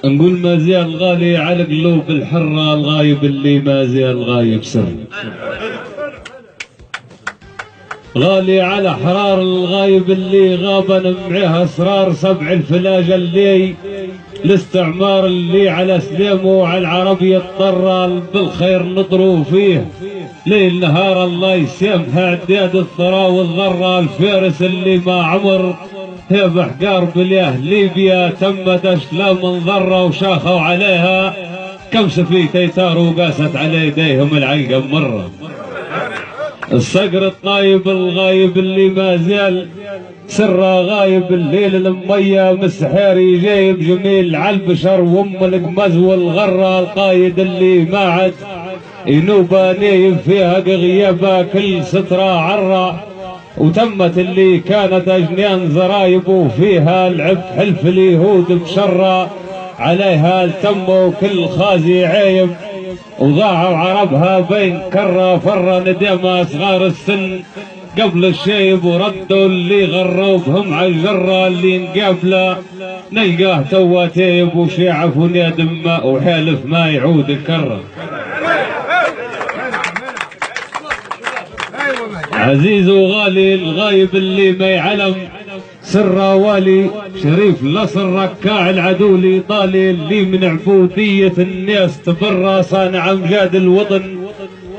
نقول ما زال غالي على قلوب الحرة الغايب اللي ما زال غايب سر، غالي على حرار الغايب اللي غاب معها اسرار سبع الفلاجة اللي الاستعمار اللي على سليمه وعلى العربية اضطر بالخير نطروا فيه ليل نهار الله يسامحه عداد الثرى والضرة الفارس اللي ما عمر هيب حقار بالياه ليبيا تمت اشلام ضرة وشاخوا عليها كم سفي تيتار وقاست على يديهم العلقة مرة. الصقر الطايب الغايب اللي ما زال سره غايب الليل المية مسحاري جايب جميل على البشر وام القمز والغرة القايد اللي ما عاد ينوبة نايب فيها غيابة كل سترة عرة وتمت اللي كانت أجنان زرايب وفيها العب حلف اليهود بشرة عليها التم كل خازي عايب وضاعوا عربها بين كرة فرة ندامة صغار السن قبل الشيب وردوا اللي غروا بهم على الجرة اللي نقابله نلقاه توا تايب وشيعف ونادم وحالف ما يعود الكرة. عزيز وغالي الغايب اللي ما يعلم سر والي شريف لصر ركاع العدولي طالي اللي من عبودية الناس تبرى صانع امجاد الوطن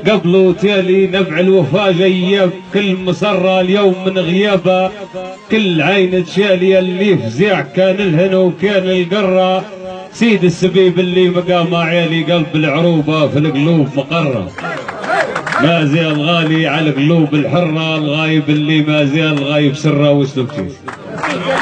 قبله تالي نبع الوفا جياب كل مسرة اليوم من غيابه كل عين تشالي اللي فزيع كان الهن وكان القرة سيد السبيب اللي مقام عيالي قلب العروبة في القلوب مقرة. ما زال غالي على قلوب الحرة الغايب اللي ما زال غايب سره وسلوكه.